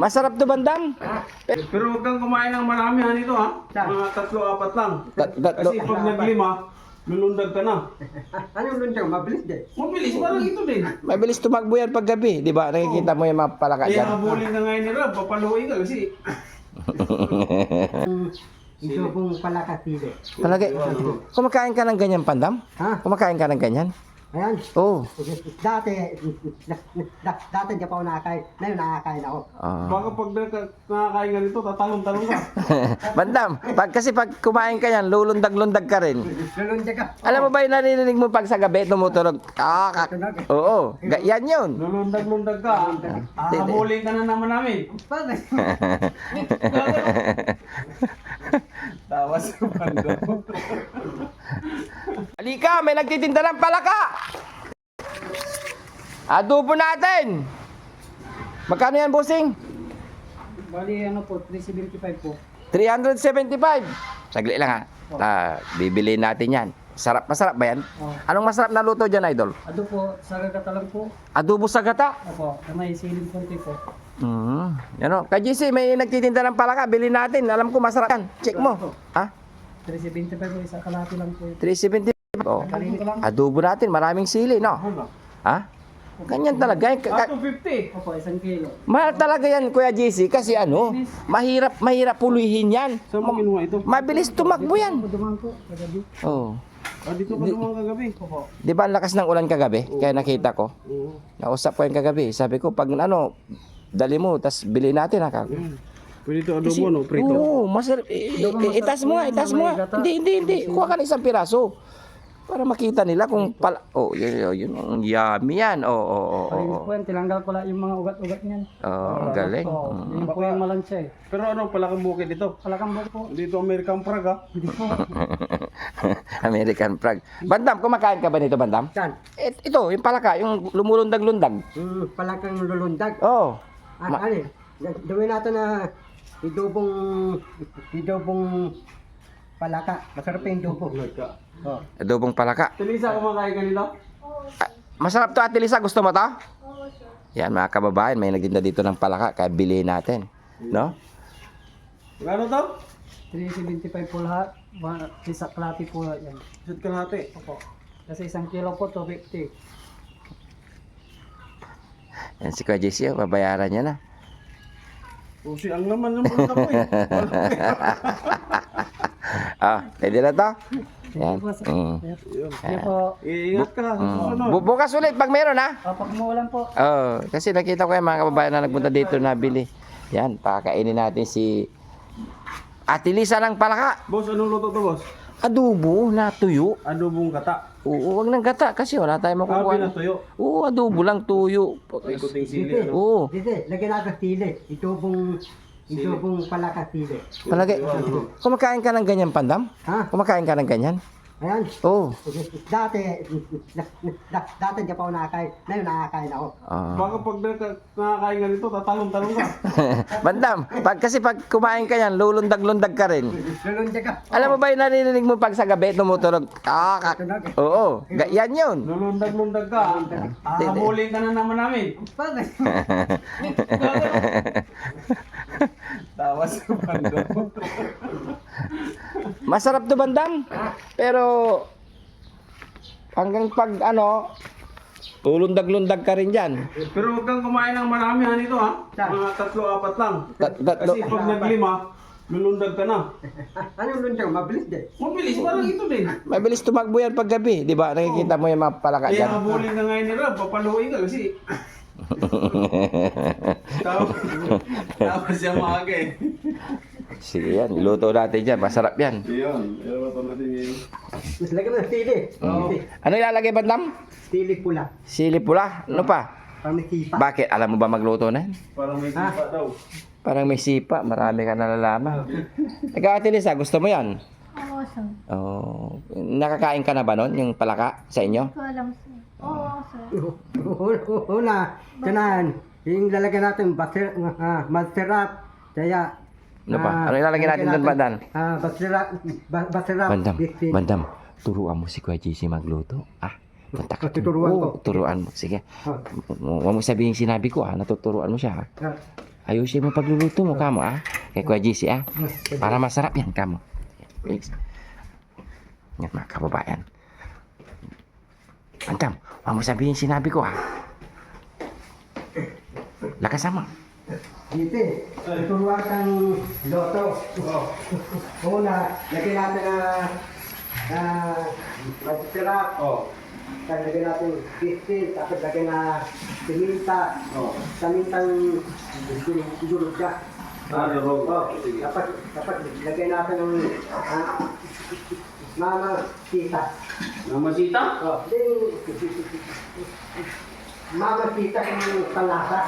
Masarap to, bandam. Pero huwag kang kumain ng marami ha nito ha. Mga 3-4 lang. Tatlo. Kasi pag naglima, lulundag ka na. Anong lundag? Mabilis din. Mabilis, parang ito din. Mabilis tumakbo yan paggabi, di ba? Nakikita mo yung mga palaka Kaya dyan. habulin ka ngayon ni Rob, papaluin ka kasi. Ito pong palakatili. Palagay, kumakain ka ng ganyan, pandam? Ha? Kumakain ka ng ganyan? Ayan. Oo. Dati di pa ako nakakain. Ngayon nakakain ako. Baka pag nakakain ka nito, tatalong-talong ka. Bandam, kasi pag kumain ka yan, lulundag-lundag ka rin. Lulundag ka. Alam mo ba yung narinig mo pag sa gabi, tumutunog? Oo, yan yun. Lulundag-lundag ka. Habulin ka na naman namin. Tawa sa bando. Halika, may nagtitinda ng palaka. Adobo natin. Magkano yan, bossing? Bali ano po, 375 po. 375. Saglit lang ha. Bibili natin yan. Masarap ba yan? Anong masarap na luto dyan, idol? Ado po, sa gata lang po. Adobo sa gata. Opo, may siling konti po. Yan o. Kay GC, may nagtitinda ng palaka. Bili natin. Alam ko masarap yan. Check mo. Ha? 375 po, isa kalati lang po. 375. Oh. Adobo natin. Maraming sili, no? Ha? Ganyan talaga. 250. Opo, 1 kilo. Mahal talaga yan, Kuya GC. Kasi ano, mahirap puluhin yan. Saan mo kinuha ito? Mabilis tumakbo yan. Dumaan po, kagabi. Oh. Dito ka naman kagabi. Opo. Di ba ang lakas ng ulan kagabi? Kaya nakita ko. Oo. Nausap ko yung kagabi. Sabi ko, pag ano, dali mo, tas bili natin ha. Pwede ito adobo, no? Prito. Oo, masarap. Itas mo nga, itas mo nga. Hindi. Kuha ka ng isang piraso. Para makita nila kung pala... Oh, yun. Yummy yan. Oo. Po yan, tinanggal ko lang yung mga ugat-ugat niyan. Ang galing. Yun po yung malansya eh. Pero ano, palakang bukid ito. Palakambok po. Dito American Prague ha. Hindi po. American Prague. Bandam, kumakain ka ba nito, Bandam? Saan? Ito, yung palaka, yung lumulundag-lundag. Palakang lulundag. Oo. Ano? Gawin natin na idobong palaka. Masarap yung idobo. Oh. Adobong palaka. Tilisa, kumakain ka nito? Masarap to, Ate Lisa. Gusto mo to? Yan, mga kababayan, may nagtinda dito ng palaka, kaya bilhin natin. No? Magkano to? 375 po lahat. Isa kalati po yan. Isat kalahati. Opo. Kasi 1 kilo po, 250. Yan si Kuya JC, babayaran niya na. Usi, ang laman ng bulsa ko eh. Pwede na to? Yan. Yan po. Iingat ka. Susunod. Bukas ulit pag meron ha. Pag umuulan po. Kasi nakita ko yung mga kababayan na nagpunta dito na bili. Yan, pakakainin natin si Ate Lisa ng palaka. Boss, anong luto to, boss? Adobo na tuyo. Adobong gata. Oo, wag ng gata kasi wala tayong makukuha. Pinatuyo. Oo, adobo lang tuyo. Ikuting sili. Dito. Oo. Dito, lagyan natin sili. Idobong palaka sili. Palagay, kumakain ka ng ganyan, Pandam? Ha? Kumakain ka ng ganyan? Ayan. Oo. Dati di pa ako nakakain. Ngayon nakakain ako. Baka pag nakakain ka nito, tatalong-talong ka. Bandam, kasi pag kumain ka yan, lulundag-lundag ka rin. Lulundag ka. Alam mo ba yung narinig mo pag sa gabi, tumutunog? Oo, yan yun. Lulundag-lundag ka. Habulin ka na naman namin. Tawa sa bando. Masarap to, Bandam. Pero hanggang pag lulundag-lundag ka rin dyan. Pero huwag kang kumain ng marami ha nito ha. Mga 3-4 lang. Kasi pag naglima, lulundag ka na. Anong lundag? Mabilis din. Mabilis, parang ito din. Mabilis tumakbo yan pag gabi, di ba? Nakikita mo yung mga palaka Kaya dyan. habulin ka ngayon ni Rob, papaluin ka kasi. Tawa siya maaga eh. Sige yan, luto natin dyan. Masarap yan. Iyon, ito natin yun. Lagyan mo ng sili. Ano ilalagay, Bandam? Sili pula. Sili pula? Ano pa? Para may sipa. Bakit? Alam mo ba magluto na yan? Parang may sipa daw. Parang may sipa. Marami ka nalalaman. Ikaw, Ate Lisa, gusto mo yan? Oo, sir. Oh, nakakain ka na ba nun, yung palaka sa inyo? Ito alam, sir. Oo, sir. Una, kanan. Yung lalagyan natin, masarap. Kaya, Ano pa? Ano ilalagay natin doon, Bandam? masarap. Bandam, turuan mo si Kuya JC magluto. Punta ka. Tuturuan ko. Turuan mo. Sige. Huwag mo sabihin sinabi ko, natuturuan mo siya. Ayusin mo pagluluto mo kamo ah. Kay Kuya JC ah. Para masarap yan kamo. Please. Yan mga kababayan. Bandam, huwag mo sabihin sinabi ko ah. Lakasan mo. Dito, tuturuan kang loto. Una, lagyan natin na masisirap. Tapos lagyan natin biscuit, tapos lagyan na siminta. Samintang durog siya. Durog. Dapat lagyan natin ng mama sita. Namasita? Mama sita yung palasa.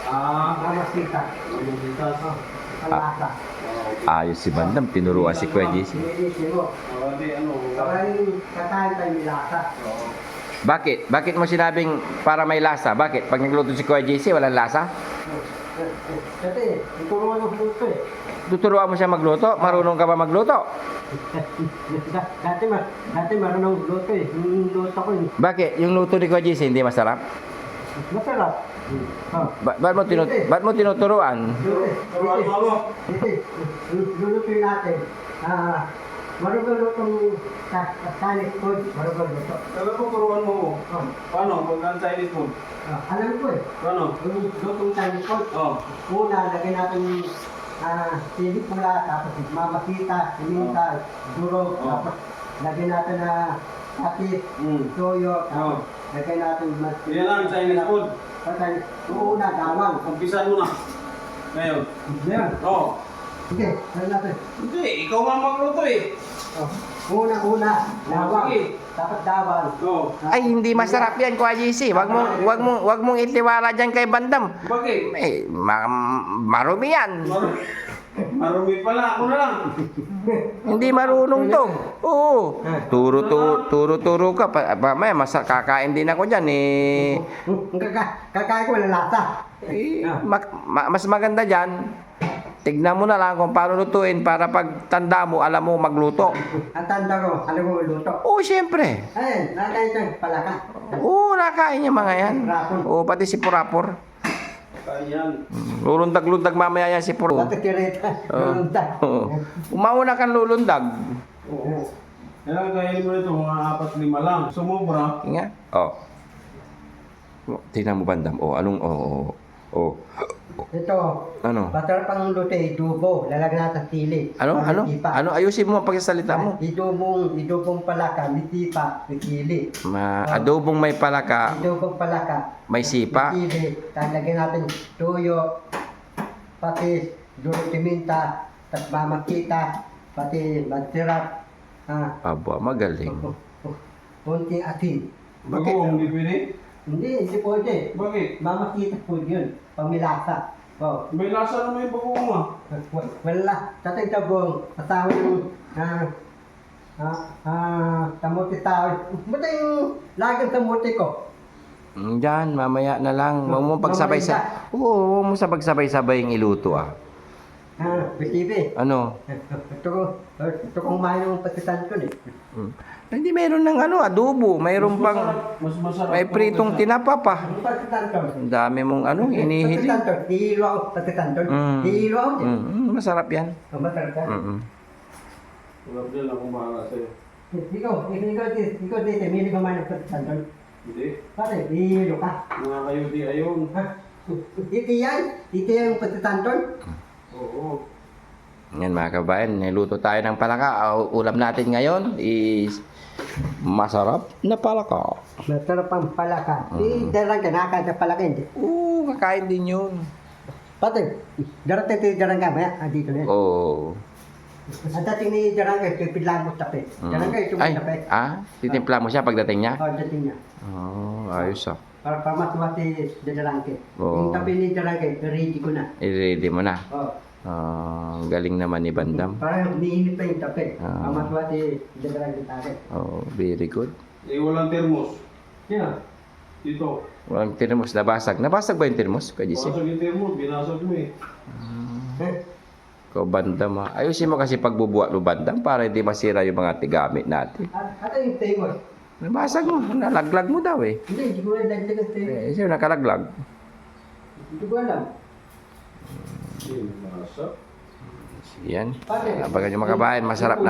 Mama sita. Palasa. Ayos si Bandam, tinuruan si Kuya JC. Nililisin mo. Para yung kakain tayo may lasa. Bakit? Bakit mo sinabing para may lasa? Bakit? Pag nagluto si Kuya JC, walang lasa? Kasi, tuturuan ng luto eh. Tuturuan mo siya magluto? Marunong ka ba magluto? Dati marunong luto eh. Yung luto ko eh. Bakit? Yung luto ni Kuya JC hindi masarap? Masarap. Ba't mo tinuturuan? Lulutuin natin. Marunong lutong Chinese food. Marunong luto. Sabi ko, turuan mo ko. Paano? Pagkaan Chinese food? Alam ko eh. Paano? Yung lutong Chinese food. Una, lagyan natin sili pula, tapos mamakita, siminta, durog, tapos lagyan natin na patis, toyo, tapos lagyan natin Yan lang, Chinese food. Una, dawang. Umpisan mo na. Ngayon. Ngayon. Sige, lagyan natin. Hindi, ikaw nga magluto eh. Una, dawang. Sige. Dapat dawang. Ay, hindi masarap yan, Kuya JC. Wag mong itiwala dyan kay Bandam. Bakit? Eh, marumi yan. Marumi pala, ako na lang. Hindi marunong to. Oo. Turo ka. May kakain din ako dyan eh. Kakain ko walang lasa. Mas maganda dyan. Tignan mo na lang kung paano lutuin para pag tanda mo, alam mo magluto. Ang tanda ko, alam mo luto. Oo, siyempre. Ayun, nakain ko palaka. Oo, nakain niya mga yan. Oo, pati si Purapor. Kaya Lulundag-lundag mamaya yan si Puro. Bakit tireta? Lulundag. Umauna kang lulundag. Oo. Kaya kainin mo nito, mga 4-5 lang. Sumobra. Nga. Oh. Tingnan mo Bandam. Ito, Ano? masarap ang luto eh, dubo. Lalagyan natin sili. Ano? Para tipa. Ano? Ayusin mo ang pagsasalita mo. Idubong palaka, may tipa, may sili. Adobong may palaka, Idubong palaka, may sipa. may sili. Tapos lagyan natin toyo, patis, durog timinta, tapos mamakita, pati magsirap. Aba, magaling. Kunting asin. Bakit? Hindi pwede? Hindi pwede. Bakit? Mamakita po yun, pang may lasa. May lasa naman yung bagoong ah. Wala. Tatay tabong, asawa ng tamuti tao. Ba't yung lagang tamuti ko? Diyan, mamaya na lang. Huwag mo huwag mo pagsabay-sabay yung iluto ah. Bisibi. Ano? Ito kong mahin ng patisan ko eh. Hindi meron ng adobo. Mayroon pang Mas masarap. may pritong tinapa pa. Yung patisan ko. Ang dami mong hinihili. Patisan ko. Hihilo ako patisan ko. Hihilo ako din. Masarap yan. Masarap ka. Wala dyan lang kung bahala sa'yo. Ikaw dito, mili ka man ng patisan ko. Hindi. Pare, hihilo ka. Mga kayo di ayon. Dito yan yung patisan ko. Oo. Yan mga kabayan, niluto tayo ng palaka. Ulam natin ngayon is masarap na palaka. Masarap ang palaka. Darang ka, nakakain sa palaka hindi. Oo, kakain din yun. Pati, darang ka ba? Dito na yan. Oo. Ang dating ni darang ka, pipidlaan mo tape. Darang ka, ito mo tape. Titimpla mo siya pagdating niya? Dating niya. Ayos ah. Para matuwa si darang ka. Oo. Yung tape ni darang ka, ready ko na. I-ready mo na. Galing naman ni Bandam. Parang niinit pa yung tape. Para matuwa si darang ka tape. Very good. Walang termos. Sino? Dito. Walang termos, nabasag. Nabasag ba yung termos? Kajisi? Basag yung termos, binasag mo eh. Ko Bandam ah. Ayusin mo kasi pagbubuhat mo Bandam para hindi masira yung mga tigamit natin. Ano yung famous? Nabasag mo, nalaglag mo daw eh. Hindi ko alam. Sino nakalaglag? Hindi ko alam. Masa. Yan. Abangan nyo mga kabayan, masarap na.